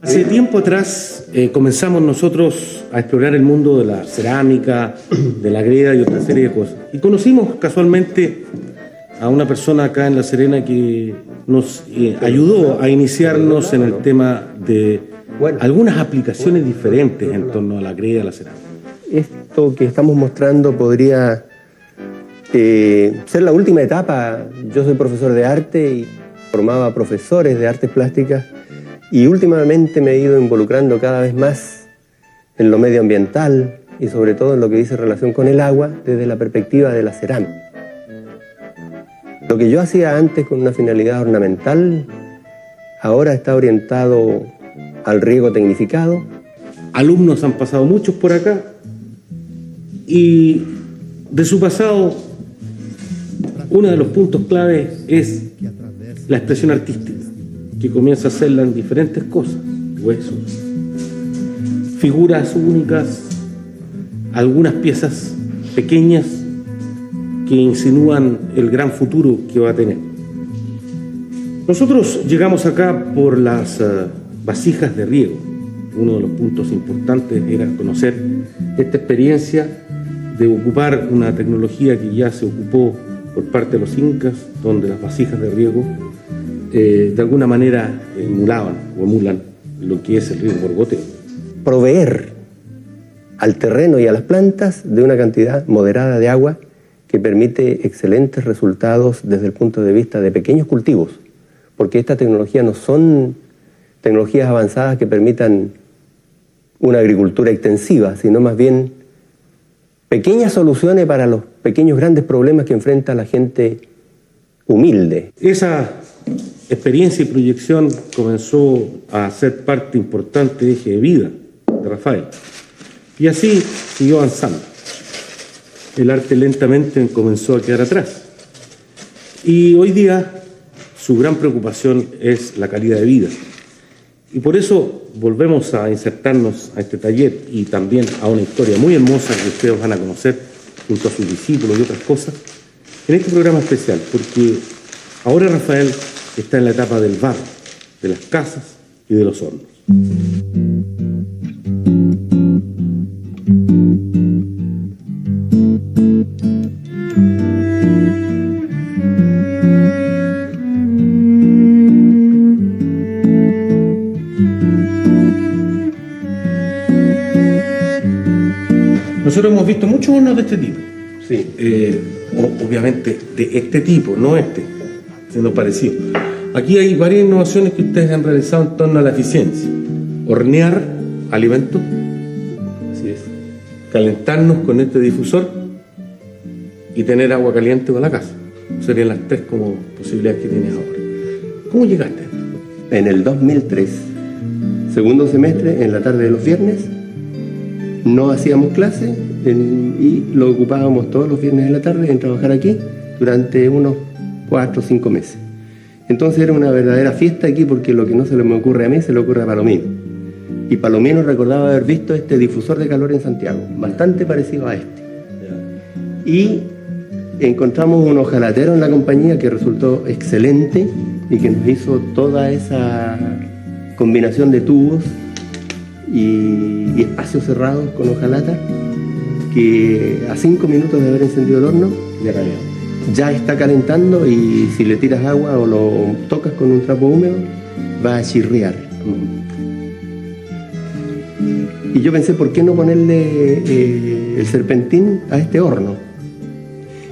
Hace tiempo atrás comenzamos nosotros a explorar el mundo de la cerámica, de la greda y otra serie de cosas. Y conocimos casualmente a una persona acá en La Serena que nos ayudó a iniciarnos en el tema de algunas aplicaciones diferentes en torno a la greda y a la cerámica. Esto que estamos mostrando podría ser la última etapa. Yo soy profesor de arte y formaba profesores de artes plásticas. Y últimamente me he ido involucrando cada vez más en lo medioambiental y sobre todo en lo que dice relación con el agua desde la perspectiva de la cerámica. Lo que yo hacía antes con una finalidad ornamental, ahora está orientado al riego tecnificado. Alumnos han pasado muchos por acá y de su pasado uno de los puntos clave es la expresión artística, que comienza a hacerla en diferentes cosas, huesos, figuras únicas, algunas piezas pequeñas que insinúan el gran futuro que va a tener. Nosotros llegamos acá por las vasijas de riego. Uno de los puntos importantes era conocer esta experiencia de ocupar una tecnología que ya se ocupó por parte de los incas, donde las vasijas de riego de alguna manera emulan lo que es el riego por goteo. Proveer al terreno y a las plantas de una cantidad moderada de agua que permite excelentes resultados desde el punto de vista de pequeños cultivos, porque estas tecnologías no son tecnologías avanzadas que permitan una agricultura extensiva, sino más bien pequeñas soluciones para los pequeños grandes problemas que enfrenta la gente humilde. Esa experiencia y proyección comenzó a ser parte importante de eje de vida de Rafael. Y así siguió avanzando. El arte lentamente comenzó a quedar atrás. Y hoy día su gran preocupación es la calidad de vida. Y por eso volvemos a insertarnos a este taller y también a una historia muy hermosa que ustedes van a conocer junto a sus discípulos y otras cosas en este programa especial, porque ahora Rafael está en la etapa del barro, de las casas y de los hornos. Nosotros hemos visto muchos hornos de este tipo. Sí. Obviamente de este tipo, no este, sino parecido. Aquí hay varias innovaciones que ustedes han realizado en torno a la eficiencia. Hornear alimentos, así es, calentarnos con este difusor y tener agua caliente para la casa. Serían las tres como posibilidades que tienes ahora. ¿Cómo llegaste a esto? En el 2003, segundo semestre, en la tarde de los viernes, no hacíamos clase y lo ocupábamos todos los viernes en la tarde en trabajar aquí durante unos 4 o 5 meses. Entonces era una verdadera fiesta aquí porque lo que no se me ocurre a mí se le ocurre a Palomino. Y Palomino recordaba haber visto este difusor de calor en Santiago, bastante parecido a este. Y encontramos un hojalatero en la compañía que resultó excelente y que nos hizo toda esa combinación de tubos y espacios cerrados con hojalata, que a 5 minutos de haber encendido el horno ya está calentando, y si le tiras agua o lo tocas con un trapo húmedo va a chirriar. Y yo pensé, ¿por qué no ponerle el serpentín a este horno?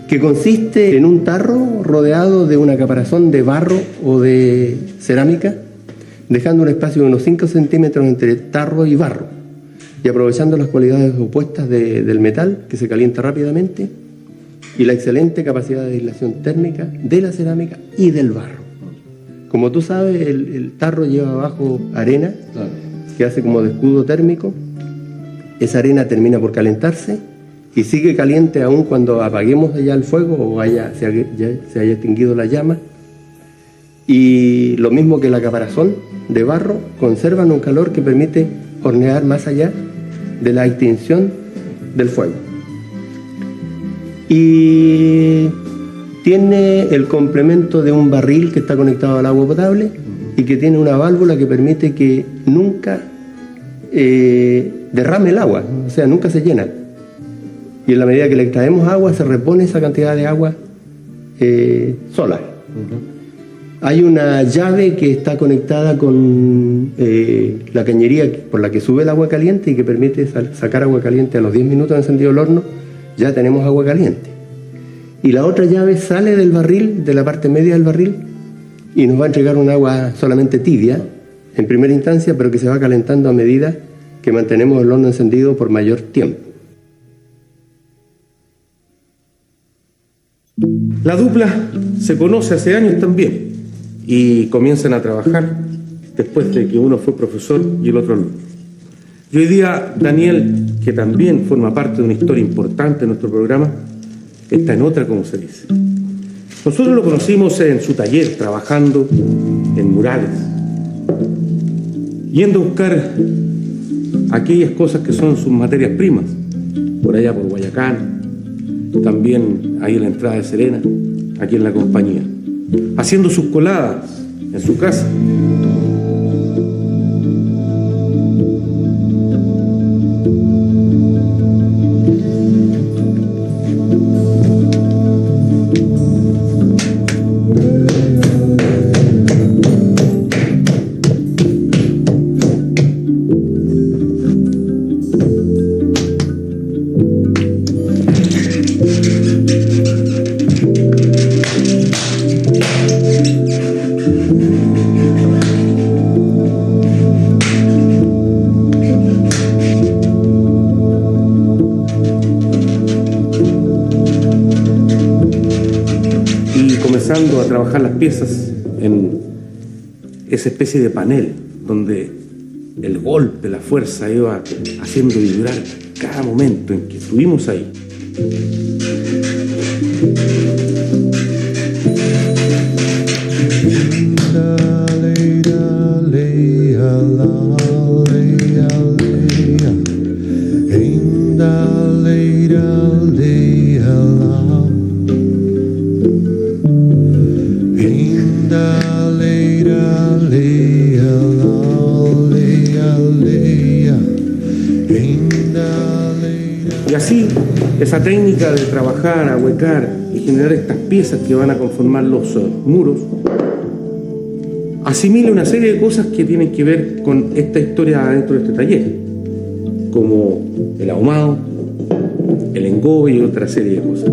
Que consiste en un tarro rodeado de una caparazón de barro o de cerámica, dejando un espacio de unos 5 centímetros entre tarro y barro, y aprovechando las cualidades opuestas del metal, que se calienta rápidamente, y la excelente capacidad de aislación térmica de la cerámica y del barro. Como tú sabes, el tarro lleva abajo arena, que hace como de escudo térmico. Esa arena termina por calentarse y sigue caliente aún cuando apaguemos ya el fuego o se haya extinguido la llama. Y lo mismo que la caparazón de barro, conservan un calor que permite hornear más allá de la extinción del fuego. Y tiene el complemento de un barril que está conectado al agua potable y que tiene una válvula que permite que nunca derrame el agua, o sea, nunca se llena. Y en la medida que le extraemos agua, se repone esa cantidad de agua sola. Hay una llave que está conectada con la cañería por la que sube el agua caliente y que permite sacar agua caliente a los 10 minutos de encendido el horno. Ya tenemos agua caliente. Y la otra llave sale del barril, de la parte media del barril, y nos va a entregar un agua solamente tibia en primera instancia, pero que se va calentando a medida que mantenemos el horno encendido por mayor tiempo. La dupla se conoce hace años también y comienzan a trabajar después de que uno fue profesor y el otro alumno. Y hoy día Daniel, que también forma parte de una historia importante en nuestro programa, está en otra, como se dice. Nosotros lo conocimos en su taller, trabajando en murales, yendo a buscar aquellas cosas que son sus materias primas, por allá por Guayacán, también ahí en la entrada de Serena, aquí en la compañía, haciendo sus coladas en su casa. A trabajar las piezas en esa especie de panel donde el golpe, la fuerza iba haciendo vibrar cada momento en que estuvimos ahí. Y así, esa técnica de trabajar, ahuecar y generar estas piezas que van a conformar los muros, asimila una serie de cosas que tienen que ver con esta historia dentro de este taller, como el ahumado, el engobe y otra serie de cosas.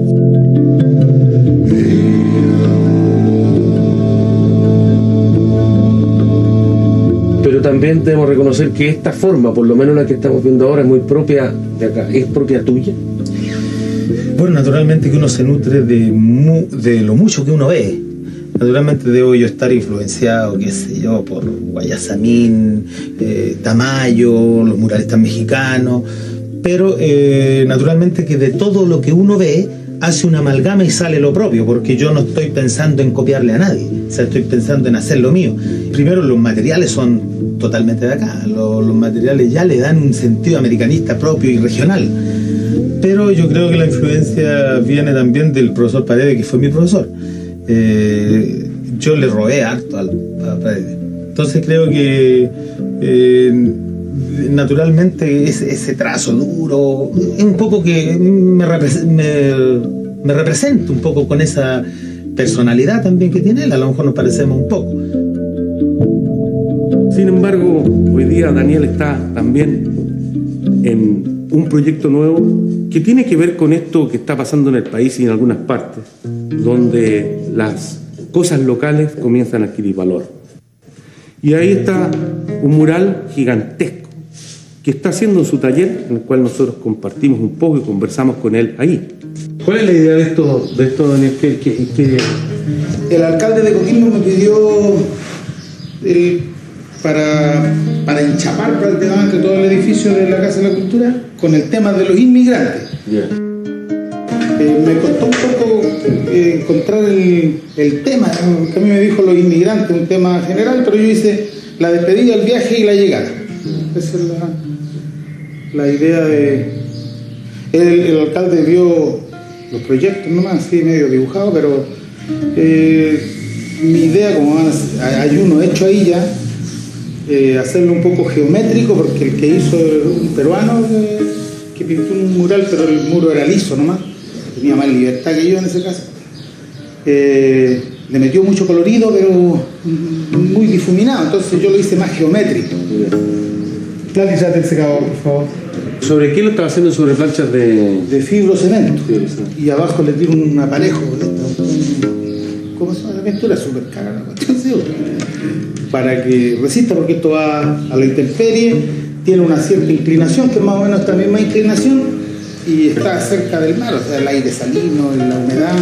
Pero también debemos reconocer que esta forma, por lo menos la que estamos viendo ahora, es muy propia de acá. ¿Es propia tuya? Bueno, naturalmente que uno se nutre de lo mucho que uno ve. Naturalmente debo yo estar influenciado, qué sé yo, por Guayasamín, Tamayo, los muralistas mexicanos, pero naturalmente que de todo lo que uno ve hace una amalgama y sale lo propio, porque yo no estoy pensando en copiarle a nadie, o sea, estoy pensando en hacer lo mío. Primero, los materiales son totalmente de acá, los materiales ya le dan un sentido americanista propio y regional, pero yo creo que la influencia viene también del profesor Paredes, que fue mi profesor. Yo le robé harto a Paredes. Entonces creo que naturalmente ese trazo duro, es un poco que me representa un poco con esa personalidad también que tiene él. A lo mejor nos parecemos un poco. Sin embargo, hoy día Daniel está también en un proyecto nuevo que tiene que ver con esto que está pasando en el país y en algunas partes, donde las cosas locales comienzan a adquirir valor. Y ahí está un mural gigantesco que está haciendo en su taller, en el cual nosotros compartimos un poco y conversamos con él ahí. ¿Cuál es la idea de esto Daniel? El alcalde de Coquimbo me pidió para enchapar prácticamente todo el edificio de la Casa de la Cultura con el tema de los inmigrantes. Yeah. Me costó un poco encontrar el tema, que a mí me dijo los inmigrantes, un tema general, pero yo hice la despedida, el viaje y la llegada. Esa es la idea de... El alcalde vio los proyectos nomás, así medio dibujados, pero mi idea, como hay uno hecho ahí ya, hacerlo un poco geométrico, porque el que hizo un peruano que pintó un mural, pero el muro era liso nomás, tenía más libertad que yo en ese caso. Le metió mucho colorido, pero muy difuminado, entonces yo lo hice más geométrico. Planchate el secador, por favor. ¿Sobre qué lo estaba haciendo? Sobre planchas de fibrocemento. Y abajo le tiro un aparejo. ¿Cómo se llama la pintura? Súper cara la cuestión, ¿sí? Para que resista, porque esto va a la intemperie, tiene una cierta inclinación, que es más o menos esta misma inclinación, y está cerca del mar, o sea, el aire salino, la humedad,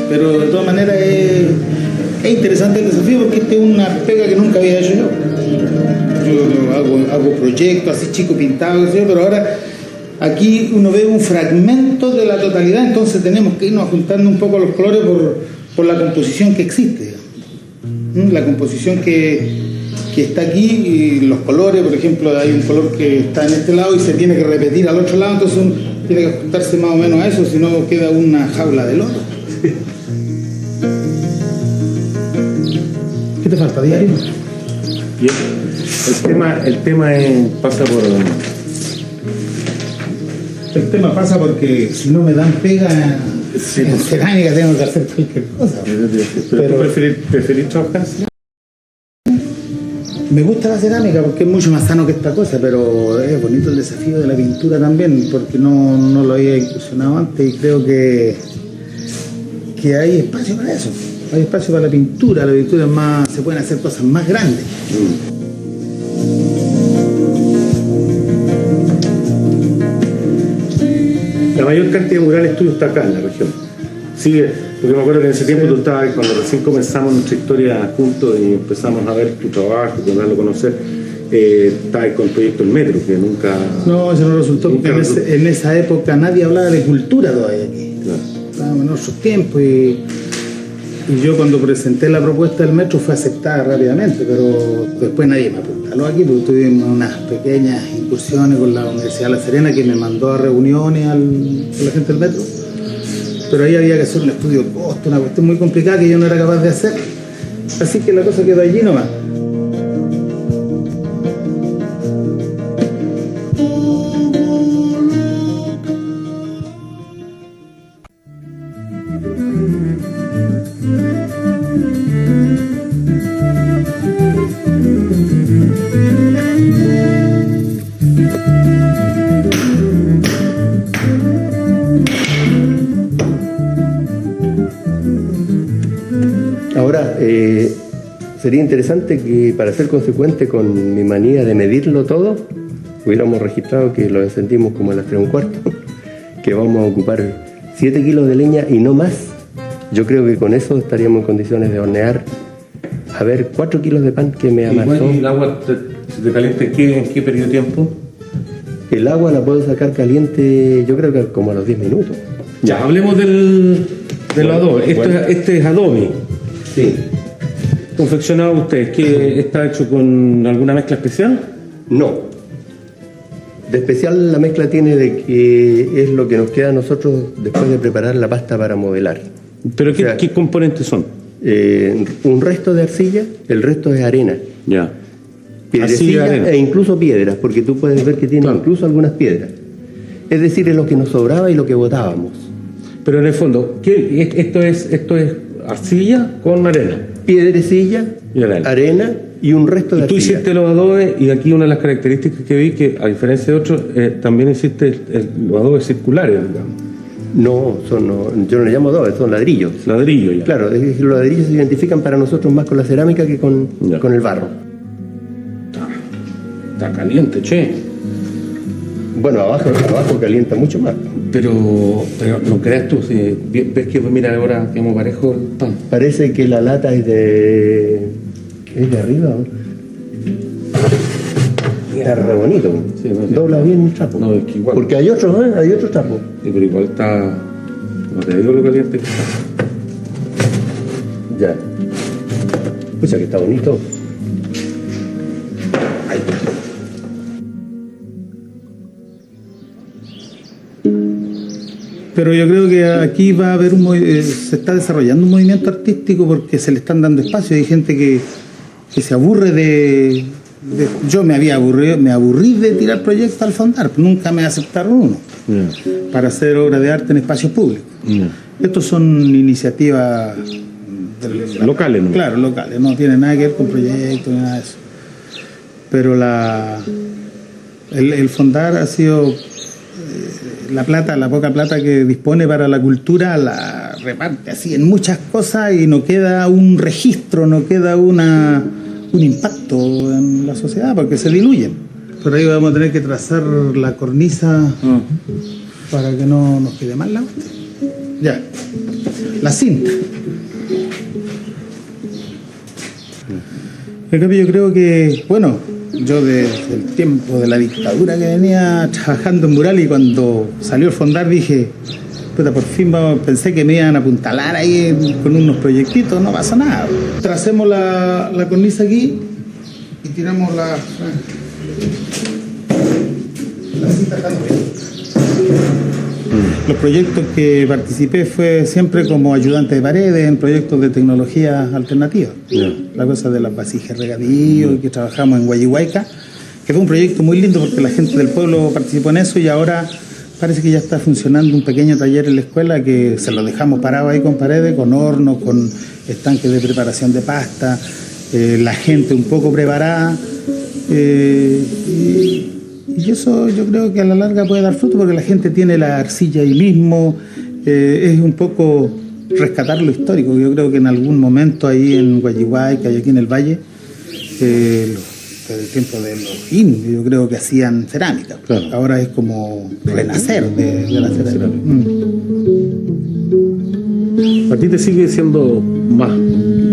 pero de todas maneras es interesante el desafío, porque esta es una pega que nunca había hecho yo. Yo hago proyectos así chicos pintados, pero ahora aquí uno ve un fragmento de la totalidad, entonces tenemos que irnos juntando un poco los colores por la composición que existe. La composición que está aquí y los colores, por ejemplo, hay un color que está en este lado y se tiene que repetir al otro lado, entonces uno tiene que ajustarse más o menos a eso, si no queda una jaula de loro. ¿Qué te falta, diario? Bien. El tema pasa por... El tema pasa porque si no me dan pega, sí, en cerámica tengo que hacer cualquier cosa. Pero ¿preferís trabajar? Me gusta la cerámica porque es mucho más sano que esta cosa, pero es bonito el desafío de la pintura también, porque no lo había incursionado antes y creo que hay espacio para eso. Hay espacio para la pintura es más, se pueden hacer cosas más grandes. La mayor cantidad de murales tuyos está acá en la región. Sí, porque me acuerdo que en ese tiempo tú estabas, cuando recién comenzamos nuestra historia juntos y empezamos a ver tu trabajo, a darlo a conocer, estabas con el proyecto El Metro, que nunca... No, eso no resultó, porque en esa época nadie hablaba de cultura todavía aquí. Claro. Estábamos en otros tiempos y yo cuando presenté la propuesta del metro fue aceptada rápidamente, pero después nadie me apuntaló aquí, porque tuvimos unas pequeñas incursiones con la Universidad de La Serena, que me mandó a reuniones con la gente del metro, pero ahí había que hacer un estudio de costo, una cuestión muy complicada que yo no era capaz de hacer, así que la cosa quedó allí nomás. Ahora, sería interesante que, para ser consecuente con mi manía de medirlo todo, hubiéramos registrado que lo encendimos como a las 3:15, que vamos a ocupar 7 kilos de leña y no más. Yo creo que con eso estaríamos en condiciones de hornear, a ver, 4 kilos de pan que me amasó. ¿Y el agua se te calienta en qué periodo de tiempo? El agua la puedo sacar caliente, yo creo que como a los 10 minutos. Ya, hablemos del adobe. Este es adobe. Sí. ¿Confeccionado ustedes? ¿Qué está hecho con alguna mezcla especial? No. De especial la mezcla tiene de que es lo que nos queda a nosotros después de preparar la pasta para modelar. ¿Pero qué, O sea, qué componentes son? Un resto de arcilla, el resto es arena. Ya. Piedrecilla Arena. e incluso piedras, porque tú puedes ver que tiene Claro. incluso algunas piedras. Es decir, es lo que nos sobraba y lo que botábamos. Pero en el fondo, esto es arcilla con arena. Piedrecilla, Y arena. arena y un resto de Y tú arcilla. hiciste los adobes, y aquí una de las características que vi, que a diferencia de otros, también hiciste los adobes circulares, digamos. No, yo no le llamo adobes, son ladrillos. Ladrillo ya. Claro, es que los ladrillos se identifican para nosotros más con la cerámica que Ya. con el barro. Está caliente, che. Bueno, abajo calienta mucho más. Pero no creas tú, si ves que, mira, ahora que hemos parejo el pan. Parece que la lata es de arriba, ¿no? Está re bonito. Sí, no, sí. Dobla bien el trapo. No, es que igual. Porque hay otros trapos. Sí, pero igual está. No te digo lo caliente que está. Ya. Escucha que está bonito. Ay. Pero yo creo que aquí va a haber se está desarrollando un movimiento artístico porque se le están dando espacio. Hay gente que se aburre yo me aburrí de tirar proyectos al Fondar, nunca me aceptaron uno para hacer obra de arte en espacios públicos. Estos son iniciativas Locales, ¿no? Claro, locales, no tienen nada que ver con proyectos ni nada de eso. Pero el Fondar ha sido la poca plata que dispone para la cultura la reparte así en muchas cosas y no queda un registro, no queda un impacto en la sociedad porque se diluyen. Por ahí vamos a tener que trazar la cornisa para que no nos quede mal la otra. Ya, la cinta. En cambio yo creo que, bueno, yo desde el tiempo de la dictadura que venía trabajando en mural y cuando salió el Fondar dije, puta, por fin pensé que me iban a apuntalar ahí con unos proyectitos, no pasa nada. Tracemos la cornisa aquí y tiramos la cinta acá. Los proyectos que participé fue siempre como ayudante de paredes en proyectos de tecnología alternativa. La cosa de las vasijas regadío, que trabajamos en Guayihuayca, que fue un proyecto muy lindo porque la gente del pueblo participó en eso y ahora parece que ya está funcionando un pequeño taller en la escuela que se lo dejamos parado ahí con paredes, con hornos, con estanques de preparación de pasta, la gente un poco preparada. Y eso yo creo que a la larga puede dar fruto porque la gente tiene la arcilla ahí mismo, es un poco rescatar lo histórico. Yo creo que en algún momento ahí en Guayihuayca y aquí en el Valle, desde el tiempo de los indios, yo creo que hacían cerámica. Claro. Ahora es como renacer de la cerámica. ¿A ti te sigue siendo más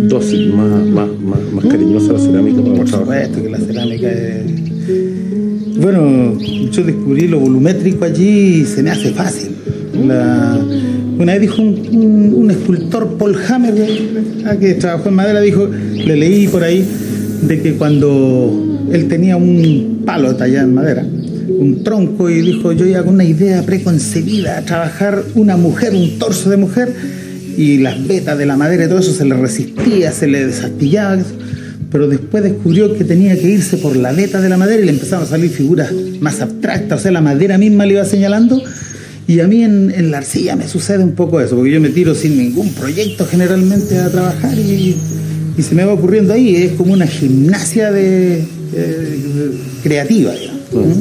dócil, más cariñosa la cerámica para Por trabajar? supuesto que la cerámica es... Bueno, yo descubrí lo volumétrico allí y se me hace fácil. Una vez dijo un escultor, Paul Hammer, que trabajó en madera, dijo, le leí por ahí, de que cuando él tenía un palo tallado en madera, un tronco, y dijo, yo iba con una idea preconcebida a trabajar una mujer, un torso de mujer, y las vetas de la madera y todo eso se le resistía, se le desastillaba, pero después descubrió que tenía que irse por la veta de la madera y le empezaron a salir figuras más abstractas, o sea, la madera misma le iba señalando. Y a mí en la arcilla me sucede un poco eso, porque yo me tiro sin ningún proyecto generalmente a trabajar y se me va ocurriendo ahí, es como una gimnasia creativa, digamos.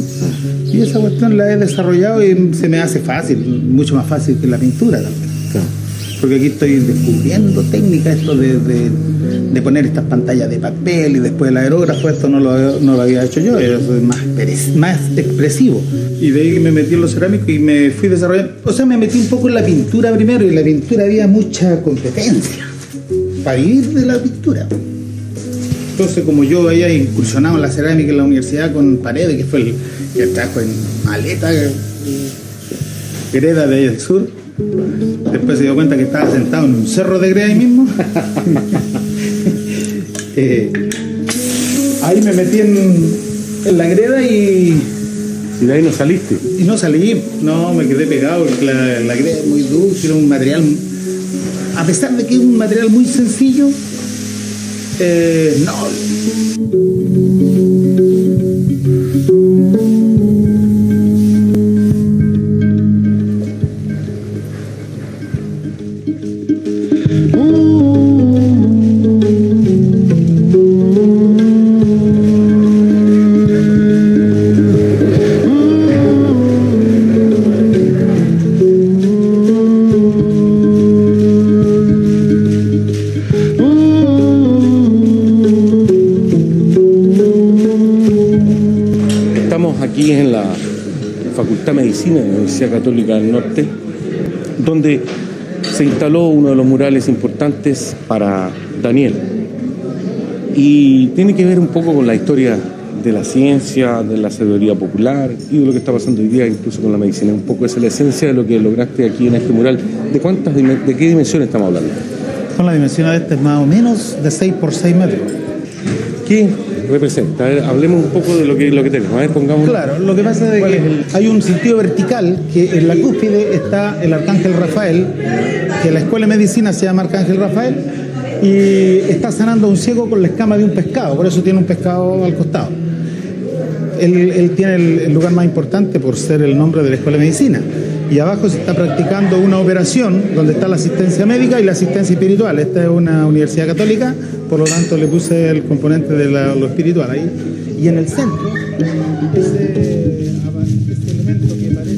Y esa cuestión la he desarrollado y se me hace fácil, mucho más fácil que la pintura también. Claro. Porque aquí estoy descubriendo técnicas, esto de poner estas pantallas de papel y después el aerógrafo, esto no lo había hecho yo, eso es más expresivo. Y de ahí me metí en lo cerámico y me fui desarrollando. O sea, me metí un poco en la pintura primero y en la pintura había mucha competencia para vivir de la pintura. Entonces, como yo había incursionado en la cerámica en la universidad con Paredes, que fue el que trajo en maleta, Greda de ahí del sur, después se dio cuenta que estaba sentado en un cerro de Greda ahí mismo. Ahí me metí en la greda y Si de ahí no saliste. Y no salí, no, me quedé pegado porque la greda es muy dulce, era un material, a pesar de que es un material muy sencillo, no. Aquí en la Facultad de Medicina de la Universidad Católica del Norte, donde se instaló uno de los murales importantes para Daniel. Y tiene que ver un poco con la historia de la ciencia, de la sabiduría popular y de lo que está pasando hoy día incluso con la medicina. Un poco esa es la esencia de lo que lograste aquí en este mural. ¿De qué dimensiones estamos hablando? Con la dimensión de este es más o menos de 6 por 6 metros. ¿Qué representa? A ver, hablemos un poco de lo que tenemos. A ver, pongamos. Claro, lo que pasa es que hay un sentido vertical, que en la cúspide está el Arcángel Rafael, que la Escuela de Medicina se llama Arcángel Rafael, y está sanando a un ciego con la escama de un pescado, por eso tiene un pescado al costado. Él tiene el lugar más importante por ser el nombre de la Escuela de Medicina. Y abajo se está practicando una operación donde está la asistencia médica y la asistencia espiritual. Esta es una universidad católica, por lo tanto le puse el componente de lo espiritual ahí. Y en el centro, ese elemento que parece...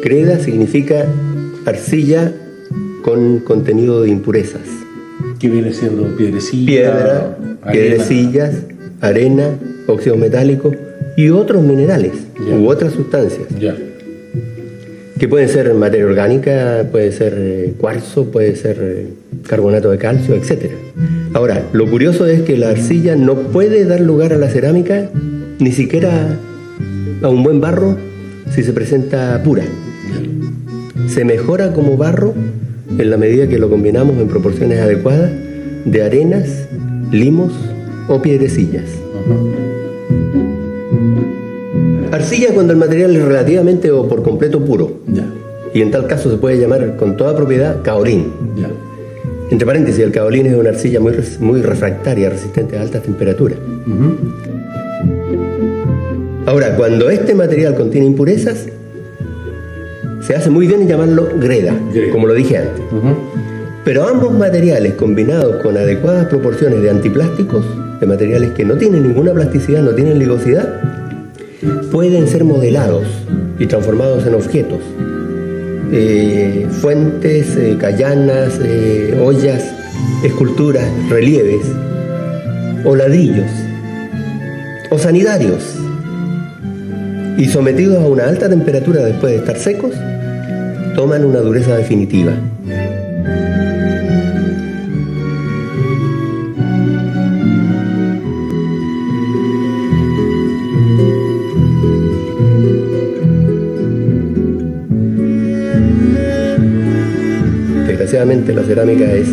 Greda significa arcilla con contenido de impurezas. ¿Qué viene siendo piedrecilla? Piedra, piedrecillas, arena, óxidos metálicos y otros minerales u otras sustancias. Ya. Que pueden ser materia orgánica, puede ser cuarzo, puede ser carbonato de calcio, etc. Ahora, lo curioso es que la arcilla no puede dar lugar a la cerámica, ni siquiera a un buen barro, si se presenta pura. Se mejora como barro en la medida que lo combinamos en proporciones adecuadas de arenas, limos o piedrecillas. Arcilla cuando el material es relativamente o por completo puro. Ya. Y en tal caso se puede llamar con toda propiedad caolín. Ya. Entre paréntesis, el caolín es una arcilla muy refractaria, resistente a altas temperaturas. Ahora, cuando este material contiene impurezas, se hace muy bien en llamarlo greda, como lo dije antes. Pero ambos materiales combinados con adecuadas proporciones de antiplásticos, de materiales que no tienen ninguna plasticidad, no tienen ligosidad, pueden ser modelados y transformados en objetos. Fuentes, callanas, ollas, esculturas, relieves, o ladrillos, o sanitarios. Y sometidos a una alta temperatura después de estar secos, toman una dureza definitiva. Desgraciadamente la cerámica es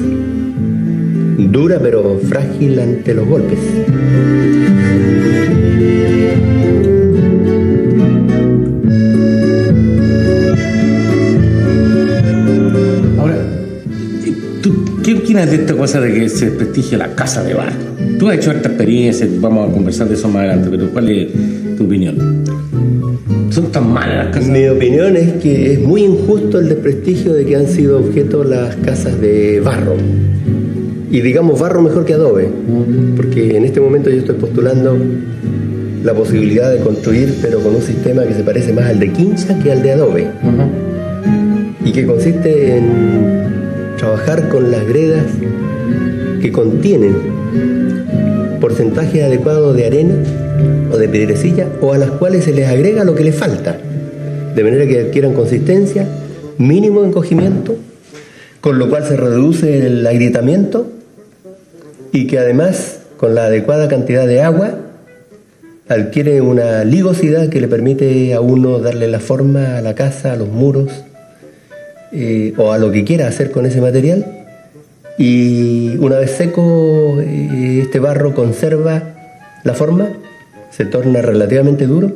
dura pero frágil ante los golpes. ¿Qué opinas de esta cosa de que se desprestigie la casa de barro? Tú has hecho harta experiencia, vamos a conversar de eso más adelante, pero ¿cuál es tu opinión? ¿Son tan malas las casas? Mi opinión es que es muy injusto el desprestigio de que han sido objeto las casas de barro. Y digamos barro mejor que adobe, porque en este momento yo estoy postulando la posibilidad de construir, pero con un sistema que se parece más al de quincha que al de adobe. Y que consiste en trabajar con las gredas que contienen porcentaje adecuado de arena o de piedrecilla, o a las cuales se les agrega lo que les falta, de manera que adquieran consistencia, mínimo encogimiento, con lo cual se reduce el agrietamiento y que además, con la adecuada cantidad de agua, adquiere una ligosidad que le permite a uno darle la forma a la casa, a los muros, o a lo que quiera hacer con ese material. Y una vez seco, este barro conserva la forma, se torna relativamente duro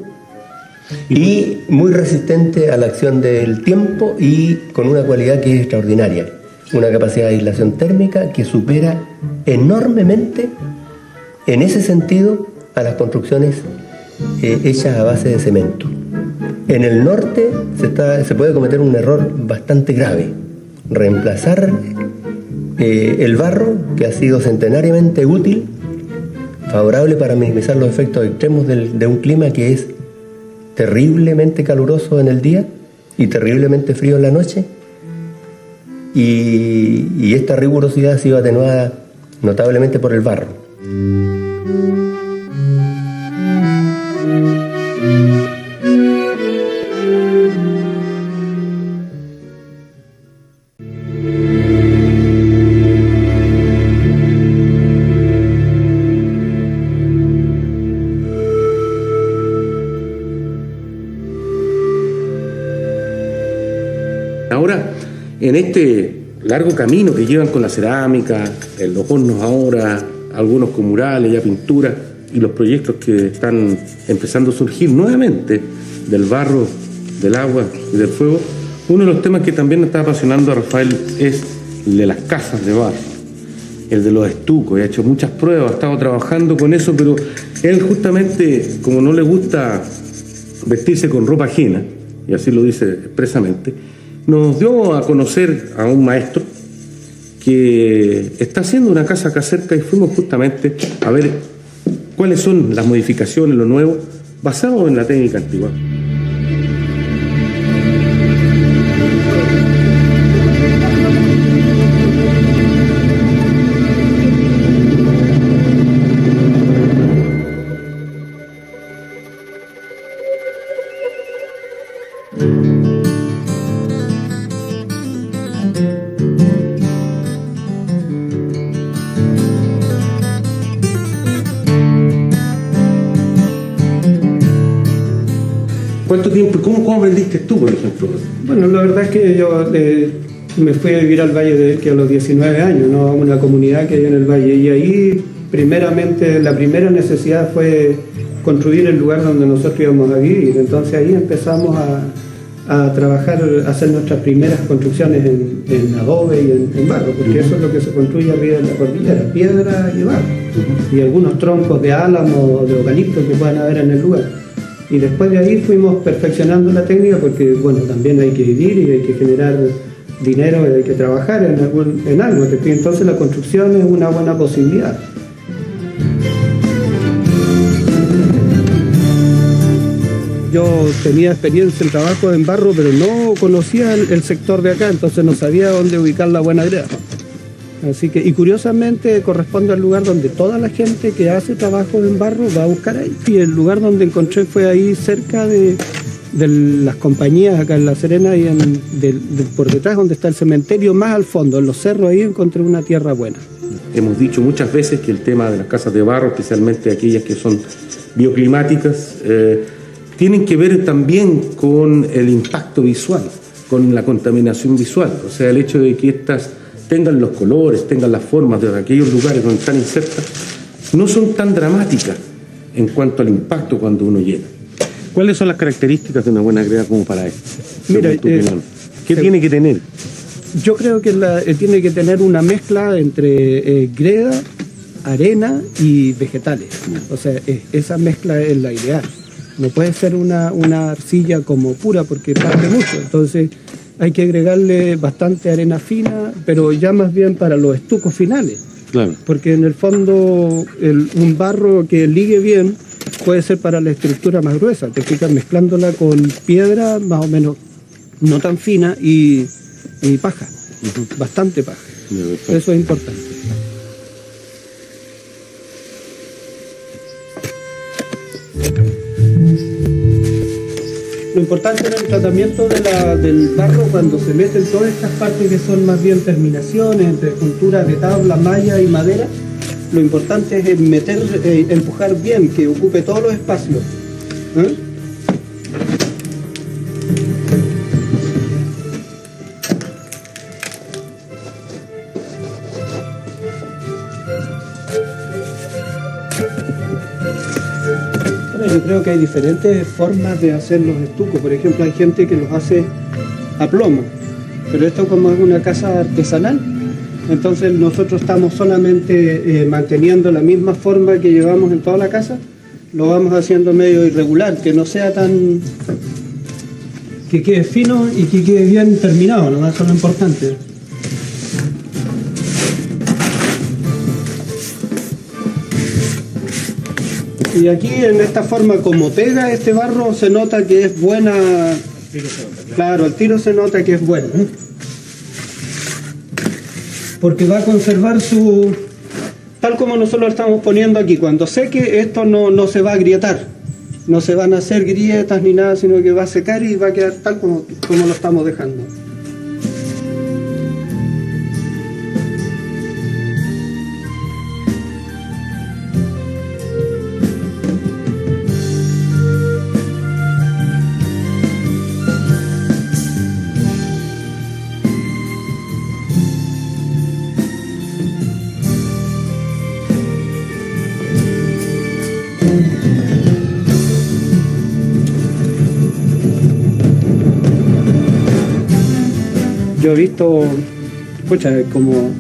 y muy resistente a la acción del tiempo y con una cualidad que es extraordinaria, una capacidad de aislación térmica que supera enormemente en ese sentido a las construcciones hechas a base de cemento. En el norte se puede cometer un error bastante grave, reemplazar el barro, que ha sido centenariamente útil, favorable para minimizar los efectos extremos de un clima que es terriblemente caluroso en el día y terriblemente frío en la noche, y esta rigurosidad ha sido atenuada notablemente por el barro. Ahora, en este largo camino que llevan con la cerámica, en los hornos ahora, algunos con murales, ya pintura, y los proyectos que están empezando a surgir nuevamente del barro, del agua y del fuego, uno de los temas que también está apasionando a Rafael es el de las casas de barro, el de los estucos. Ha hecho muchas pruebas, ha estado trabajando con eso, pero él justamente, como no le gusta vestirse con ropa ajena, y así lo dice expresamente, nos dio a conocer a un maestro que está haciendo una casa acá cerca y fuimos justamente a ver cuáles son las modificaciones, lo nuevo, basado en la técnica antigua. ¿Cuánto tiempo? ¿Cómo aprendiste tú, por ejemplo? Bueno, la verdad es que yo me fui a vivir al Valle de Elqui a los 19 años, ¿no? A una comunidad que hay en el Valle, y ahí primeramente la primera necesidad fue construir el lugar donde nosotros íbamos a vivir. Entonces ahí empezamos a trabajar, a hacer nuestras primeras construcciones en adobe y en barro, porque eso es lo que se construye arriba de la cordillera, piedra y barro, y algunos troncos de álamo o de eucalipto que puedan haber en el lugar. Y después de ahí fuimos perfeccionando la técnica, porque bueno, también hay que vivir y hay que generar dinero y hay que trabajar en algo. Entonces la construcción es una buena posibilidad. Yo tenía experiencia en trabajo en barro, pero no conocía el sector de acá, entonces no sabía dónde ubicar la buena greda. Así que, y curiosamente corresponde al lugar donde toda la gente que hace trabajo en barro va a buscar ahí. Y el lugar donde encontré fue ahí cerca de las compañías acá en La Serena, y por detrás donde está el cementerio, más al fondo, en los cerros, ahí encontré una tierra buena. Hemos dicho muchas veces que el tema de las casas de barro, especialmente aquellas que son bioclimáticas, tienen que ver también con el impacto visual, con la contaminación visual. O sea, el hecho de que estas tengan los colores, tengan las formas de aquellos lugares donde están insertas, no son tan dramáticas en cuanto al impacto cuando uno llega. ¿Cuáles son las características de una buena greda como para esto? Mira, ¿Qué tiene que tener? Yo creo que tiene que tener una mezcla entre greda, arena y vegetales. O sea, esa mezcla es la ideal. No puede ser una arcilla como pura porque parte mucho. Entonces hay que agregarle bastante arena fina, pero ya más bien para los estucos finales. Claro. Porque en el fondo un barro que ligue bien puede ser para la estructura más gruesa. Te fijas mezclándola con piedra más o menos no tan fina y paja. Bastante paja. Eso es importante. Lo importante en el tratamiento del barro, cuando se meten todas estas partes que son más bien terminaciones entre junturas de tabla, malla y madera, lo importante es empujar bien, que ocupe todos los espacios. Yo creo que hay diferentes formas de hacer los estucos. Por ejemplo, hay gente que los hace a plomo, pero esto como es una casa artesanal, entonces nosotros estamos solamente manteniendo la misma forma que llevamos en toda la casa, lo vamos haciendo medio irregular, que no sea tan... que quede fino y que quede bien terminado, ¿no? Eso es lo importante. Y aquí en esta forma como pega este barro se nota que es buena. Claro, al tiro se nota que es bueno. Porque va a conservar su... tal como nosotros lo estamos poniendo aquí. Cuando seque esto no se va a agrietar. No se van a hacer grietas ni nada, sino que va a secar y va a quedar tal como lo estamos dejando. Yo he visto, como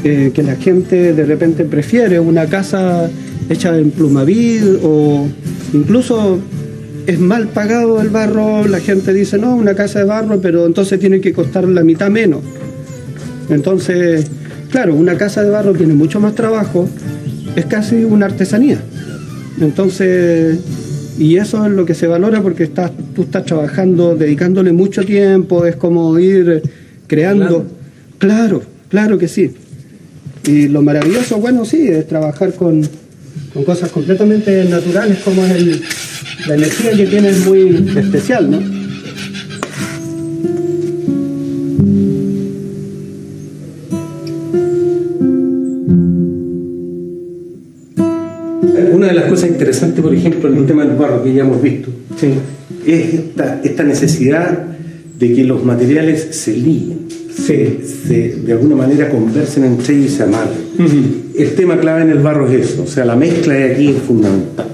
que la gente de repente prefiere una casa hecha en Plumaví o incluso es mal pagado el barro. La gente dice, no, una casa de barro, pero entonces tiene que costar la mitad menos. Entonces, claro, una casa de barro tiene mucho más trabajo, es casi una artesanía. Entonces... y eso es lo que se valora porque tú estás trabajando, dedicándole mucho tiempo, es como ir creando. Claro que sí. Y lo maravilloso, bueno, sí, es trabajar con cosas completamente naturales, como es la energía que tiene es muy especial, ¿no? Una de las cosas interesantes, por ejemplo, en el tema del barro que ya hemos visto, Sí. es esta necesidad de que los materiales se liguen, de alguna manera conversen entre ellos y se amarren. El tema clave en el barro es eso, o sea, la mezcla de aquí es fundamental.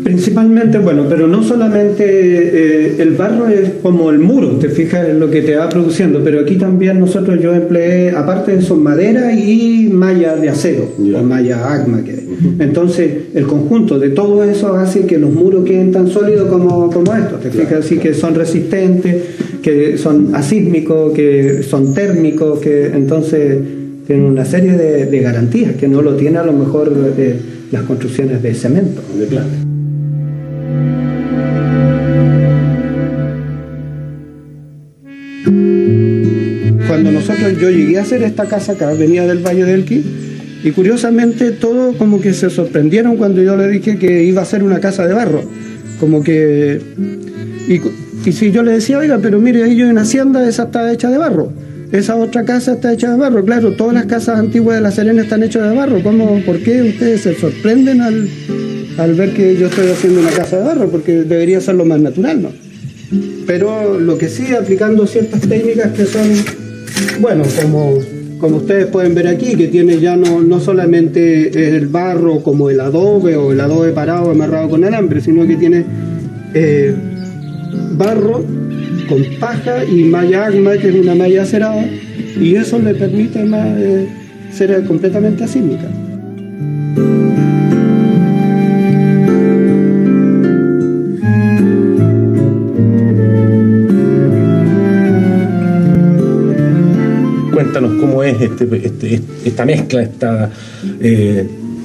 Principalmente, bueno, pero no solamente el barro es como el muro, te fijas en lo que te va produciendo, pero aquí también yo empleé, aparte de eso, madera y malla de acero, o malla ACMA que hay. Entonces, el conjunto de todo eso hace que los muros queden tan sólidos como estos, te fijas, así que son resistentes, que son asísmicos, que son térmicos, que entonces tienen una serie de garantías que no lo tiene a lo mejor las construcciones de cemento. De plata. Cuando yo llegué a hacer esta casa acá, venía del Valle del Elqui, y curiosamente todos como que se sorprendieron cuando yo le dije que iba a ser una casa de barro, como que... Y si yo le decía, oiga, pero mire, ahí yo en Hacienda, esa está hecha de barro, esa otra casa está hecha de barro, claro, todas las casas antiguas de La Serena están hechas de barro, ¿por qué ustedes se sorprenden al ver que yo estoy haciendo una casa de barro? Porque debería ser lo más natural, ¿no? Pero lo que sí, aplicando ciertas técnicas que son, bueno, como ustedes pueden ver aquí, que tiene ya no solamente el barro como el adobe parado amarrado con alambre, sino que tiene barro con paja y malla AGMA, que es una malla acerada, y eso le permite ser completamente asísmica. Cuéntanos cómo es esta mezcla, esta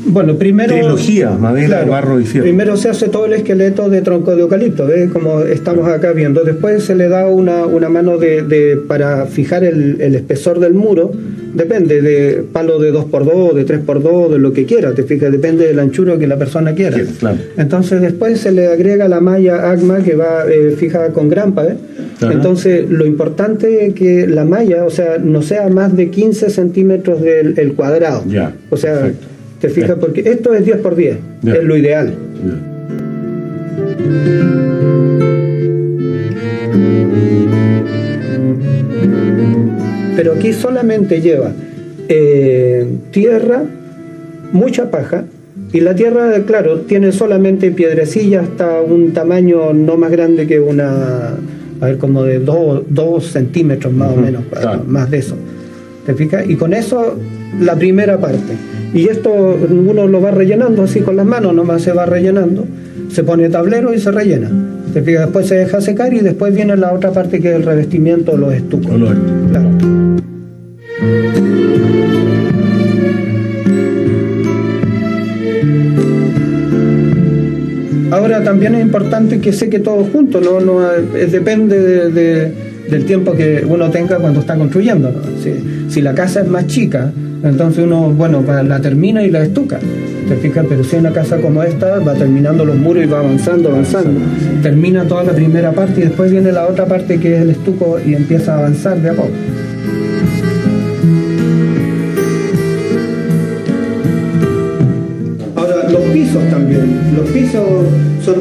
Bueno, primero, trilogía, madera, barro y fierro. primero se hace todo el esqueleto de tronco de eucalipto, ¿ves? Como estamos acá viendo. Después se le da una mano para fijar el espesor del muro. Depende de palo de 2x2, de 3x2, de lo que quiera, te fijas, depende del anchuro que la persona quiera. Claro. Entonces después se le agrega la malla AGMA que va fija con grampa, ¿ves? Ajá. Entonces lo importante es que la malla, o sea, no sea más de 15 centímetros del cuadrado. Ya, O sea, perfecto. te fijas, porque esto es 10x10, Ya. es lo ideal. Pero aquí solamente lleva tierra, mucha paja, y la tierra, claro, tiene solamente piedrecilla hasta un tamaño no más grande que a ver, como de 2 centímetros más o menos, claro. más de eso. ¿Te fijas? Y con eso la primera parte. Y esto uno lo va rellenando así con las manos, nomás se va rellenando, se pone tablero y se rellena. ¿Te fijas? Después se deja secar y después viene la otra parte que es el revestimiento, los estucos. Claro. Ahora también es importante que seque todo junto, depende del tiempo que uno tenga cuando está construyendo, ¿no? Si la casa es más chica, entonces uno, la termina y la estuca, ¿te fijas? Pero si es una casa como esta, va terminando los muros y va avanzando. Termina toda la primera parte y después viene la otra parte que es el estuco y empieza a avanzar de a poco. Ahora, los pisos también. Los pisos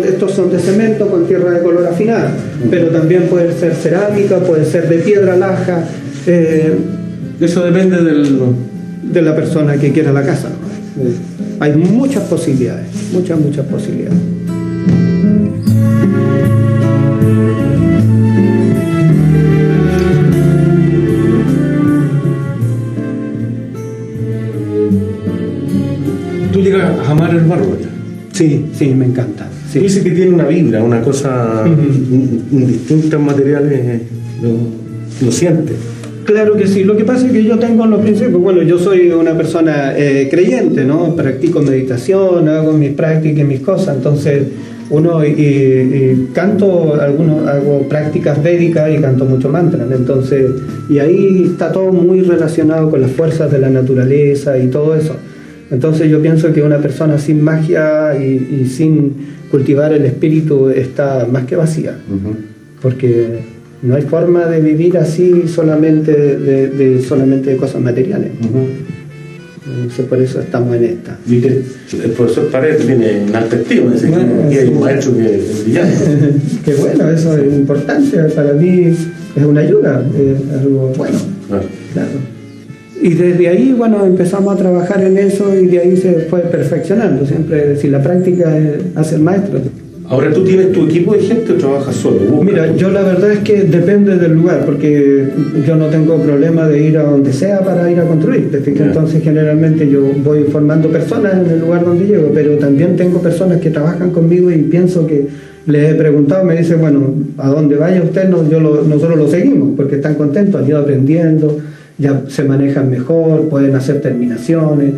estos son de cemento con tierra de color afinada, pero también puede ser cerámica, puede ser de piedra laja. Eso depende de la persona que quiera la casa, ¿no? Hay muchas posibilidades, muchas posibilidades. ¿Tú llegas a amar el barro ya? Sí, me encanta. Sí. Dice que tiene una vibra, una cosa indistinta en materiales, lo siente. Claro que sí, lo que pasa es que yo tengo los principios, yo soy una persona creyente, ¿no? Practico meditación, hago mis prácticas y mis cosas, entonces y canto, hago prácticas védicas y canto mucho mantras, entonces, y ahí está todo muy relacionado con las fuerzas de la naturaleza y todo eso. Entonces yo pienso que una persona sin magia y sin cultivar el espíritu está más que vacía, porque no hay forma de vivir así solamente de cosas materiales. Entonces por eso estamos en esta. Y que el profesor Paredes tiene una perspectiva, y hay un maestro que es brillante. Qué bueno, eso es importante, para mí es una ayuda, es algo bueno. Claro. Y desde ahí, empezamos a trabajar en eso y de ahí se fue perfeccionando. Siempre, si la práctica hace el maestro. Ahora, ¿tú tienes tu equipo de gente o trabajas solo? Mira, yo la verdad es que depende del lugar, porque yo no tengo problema de ir a donde sea para ir a construir. Entonces, generalmente yo voy formando personas en el lugar donde llego, pero también tengo personas que trabajan conmigo y pienso que les he preguntado, me dicen, a donde vaya usted, nosotros lo seguimos, porque están contentos, han ido aprendiendo, ya se manejan mejor, pueden hacer terminaciones,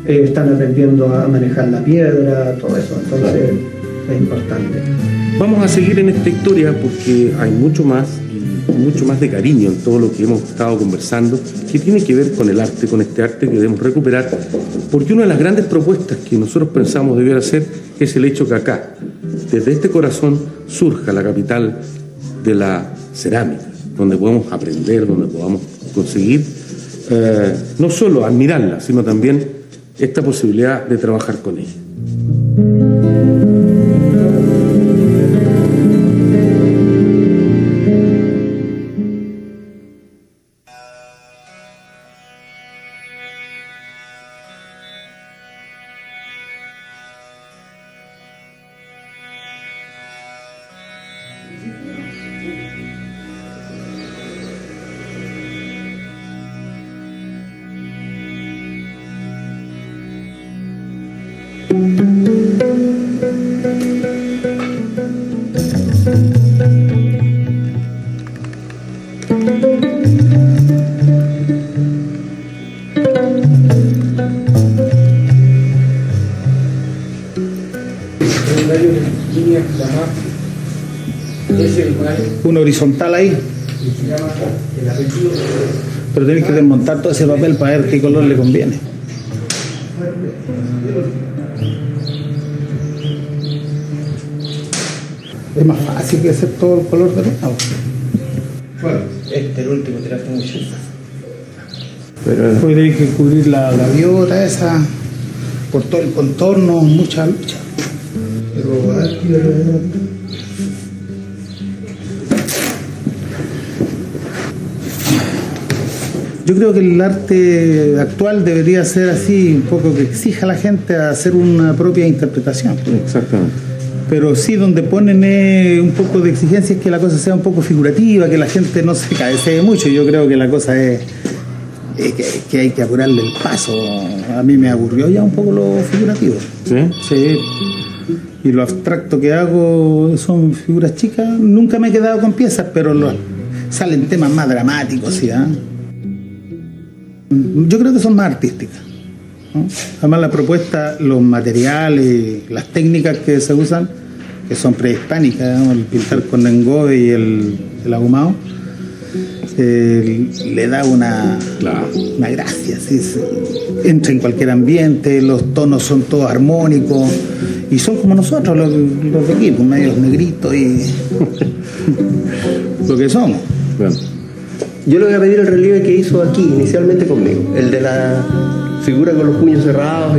están aprendiendo a manejar la piedra, todo eso. Entonces, es importante. Vamos a seguir en esta historia porque hay mucho más de cariño en todo lo que hemos estado conversando, que tiene que ver con el arte, con este arte que debemos recuperar, porque una de las grandes propuestas que nosotros pensamos debiera ser es el hecho que acá, desde este corazón, surja la capital de la cerámica, donde podemos aprender, donde podamos conseguir no solo admirarla, sino también esta posibilidad de trabajar con ella. rayo de líneas ese igual Una horizontal ahí. se llama el apellido. Pero tenés que desmontar todo ese papel para ver qué color le conviene. Es más fácil que hacer todo el color de nuevo. Este, el último, tiraste mucho. Pero Hoy tenés que cubrir la gaviota esa, por todo el contorno, mucha lucha. Pero yo creo que el arte actual debería ser así, un poco que exija a la gente a hacer una propia interpretación. Exactamente. Pero sí, donde ponen un poco de exigencia es que la cosa sea un poco figurativa, que la gente no se cabecee mucho. Yo creo que la cosa es que hay que apurarle el paso. A mí me aburrió ya un poco lo figurativo. ¿Sí? Sí. Y lo abstracto que hago son figuras chicas. Nunca me he quedado con piezas, pero salen temas más dramáticos, ¿sí? Yo creo que son más artísticas, ¿no? Además la propuesta, los materiales, las técnicas que se usan, que son prehispánicas, ¿no? El pintar con engobe y el ahumado, le da una gracia, ¿sí? Entra en cualquier ambiente, los tonos son todos armónicos y son como nosotros, los de aquí, pues, medios negritos y lo que somos. Bueno. yo le voy a pedir el relieve que hizo aquí inicialmente conmigo, el de la figura con los puños cerrados,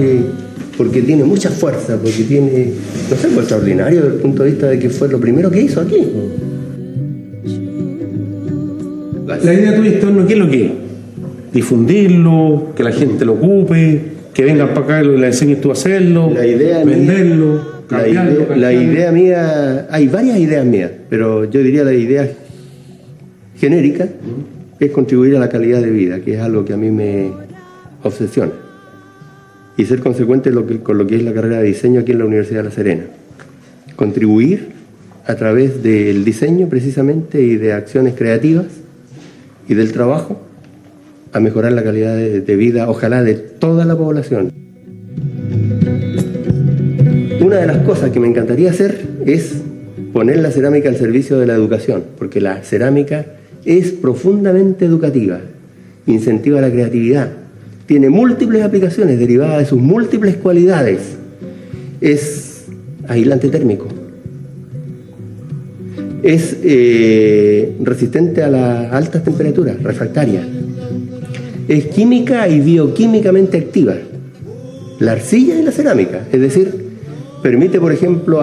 porque tiene mucha fuerza, porque tiene, no sé, pues extraordinario desde el punto de vista de que fue lo primero que hizo aquí. La idea tuya, Esteban, ¿qué es lo que es? Difundirlo, que la gente lo ocupe, que vengan para acá y le enseñes tú a hacerlo, La idea venderlo, cambiarlo. la idea mía, hay varias ideas mías, pero yo diría la idea genérica es contribuir a la calidad de vida, que es algo que a mí me obsesiona, y ser consecuente con lo que es la carrera de diseño aquí en la Universidad de La Serena. Contribuir a través del diseño precisamente y de acciones creativas y del trabajo a mejorar la calidad de vida, ojalá de toda la población. Una de las cosas que me encantaría hacer es poner la cerámica al servicio de la educación, porque la cerámica es profundamente educativa, incentiva la creatividad, tiene múltiples aplicaciones derivadas de sus múltiples cualidades, es aislante térmico, es resistente a las altas temperaturas, refractaria, es química y bioquímicamente activa, la arcilla y la cerámica, es decir, permite, por ejemplo,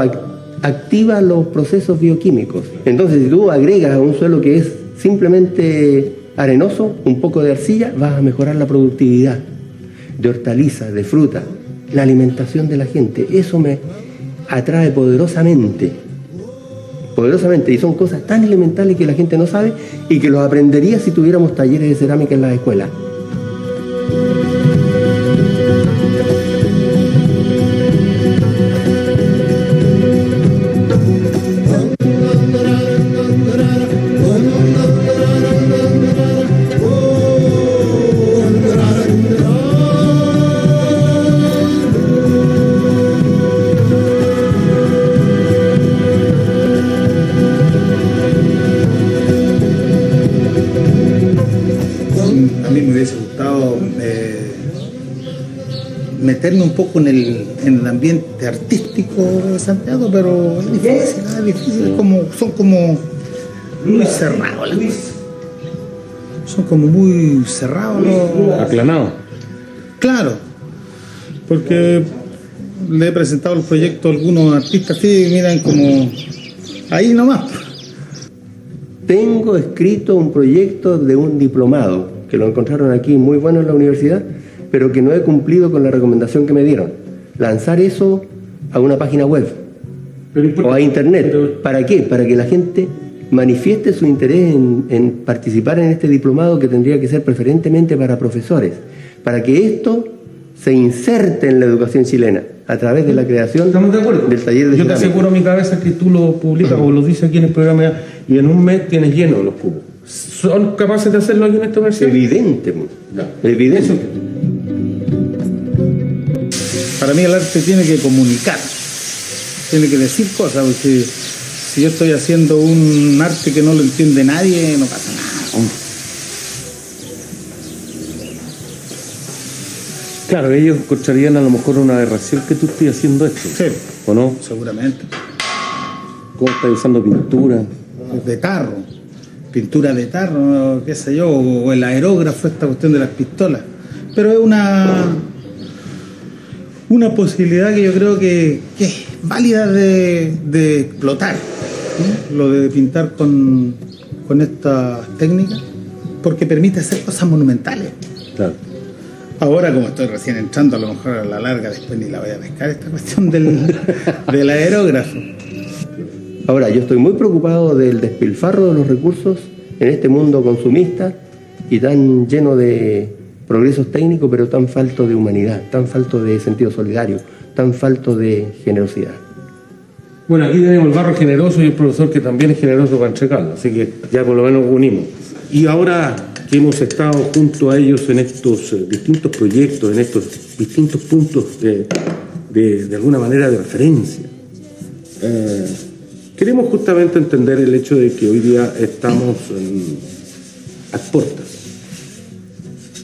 activa los procesos bioquímicos. Entonces, si tú agregas a un suelo que es simplemente arenoso un poco de arcilla, vas a mejorar la productividad de hortalizas, de fruta, la alimentación de la gente. Eso me atrae poderosamente, y son cosas tan elementales que la gente no sabe y que los aprendería si tuviéramos talleres de cerámica en las escuelas. A mí me hubiese gustado meterme un poco en el ambiente artístico de Santiago, pero es difícil, son como muy cerrados las cosas. Son como muy cerrados los... Aclamado. Claro, porque le he presentado el proyecto a algunos artistas que miran como ahí nomás. Tengo escrito un proyecto de un diplomado, que lo encontraron aquí muy bueno en la universidad, pero que no he cumplido con la recomendación que me dieron. Lanzar eso a una página web o a internet. ¿Para qué? Para que la gente manifieste su interés en participar en este diplomado, que tendría que ser preferentemente para profesores, para que esto se inserte en la educación chilena a través de la creación ¿Estamos de acuerdo? del taller de Yo te cerámica. aseguro a mi cabeza que tú lo publicas o lo dices aquí en el programa y en un mes tienes lleno los cubos. ¿Son capaces de hacerlo aquí en esta versión? Evidente, evidente. Para mí el arte tiene que comunicar. tiene que decir cosas, porque si yo estoy haciendo un arte que no lo entiende nadie, no pasa nada. Claro, ellos encontrarían a lo mejor una aberración que tú estés haciendo esto, Sí, ¿o no? seguramente. ¿Cómo estás usando pintura? De tarro, pintura de tarro, qué sé yo, o el aerógrafo, esta cuestión de las pistolas. Pero es una posibilidad que yo creo que es válida de explotar, ¿no? Lo de pintar con estas técnicas, porque permite hacer cosas monumentales. Claro. Ahora, como estoy recién entrando, a lo mejor a la larga después ni la voy a pescar esta cuestión del aerógrafo. Ahora, yo estoy muy preocupado del despilfarro de los recursos en este mundo consumista y tan lleno de progresos técnicos, pero tan falto de humanidad, tan falto de sentido solidario, tan falto de generosidad. Bueno, aquí tenemos el barro generoso y el profesor que también es generoso para entregarlo, así que ya por lo menos unimos. Y ahora que hemos estado junto a ellos en estos distintos proyectos, en estos distintos puntos de alguna manera de referencia, queremos justamente entender el hecho de que hoy día estamos a puertas,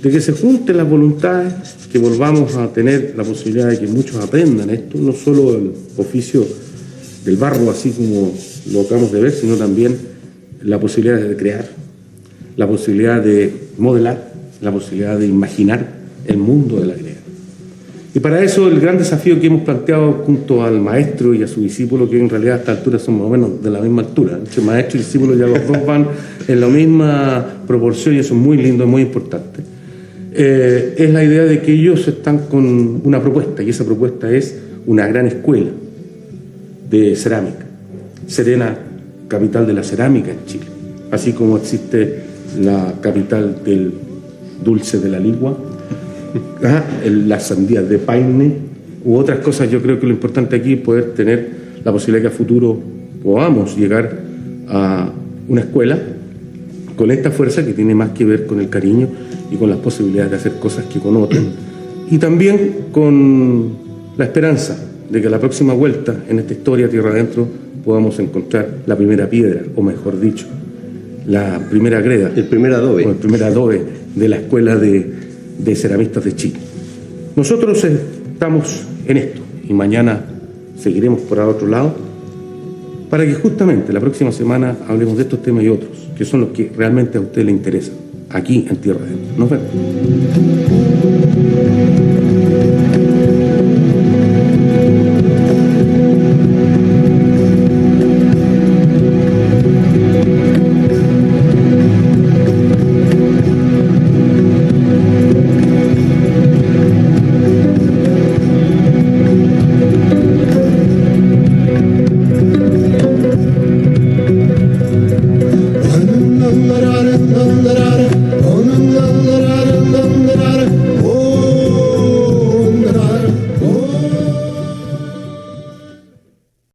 de que se junten las voluntades, que volvamos a tener la posibilidad de que muchos aprendan esto, no solo el oficio del barro, así como lo acabamos de ver, sino también la posibilidad de crear, la posibilidad de modelar, la posibilidad de imaginar el mundo de la idea. Y para eso el gran desafío que hemos planteado junto al maestro y a su discípulo, que en realidad a esta altura son más o menos de la misma altura, entre maestro y discípulo ya los dos van en la misma proporción y eso es muy lindo, muy importante, es la idea de que ellos están con una propuesta y esa propuesta es una gran escuela de cerámica. Serena, capital de la cerámica en Chile, así como existe la capital del dulce de la ligua, las sandías de Paine u otras cosas. Yo creo que lo importante aquí es poder tener la posibilidad que a futuro podamos llegar a una escuela con esta fuerza que tiene más que ver con el cariño y con las posibilidades de hacer cosas que connoten, y también con la esperanza de que a la próxima vuelta en esta historia Tierra Adentro podamos encontrar la primera piedra, o mejor dicho, la primera greda, El primer adobe. o el primer adobe de la Escuela de Ceramistas de Chile. Nosotros estamos en esto y mañana seguiremos por el otro lado para que justamente la próxima semana hablemos de estos temas y otros, que son los que realmente a usted le interesan, aquí en Tierra Adentro. Nos vemos.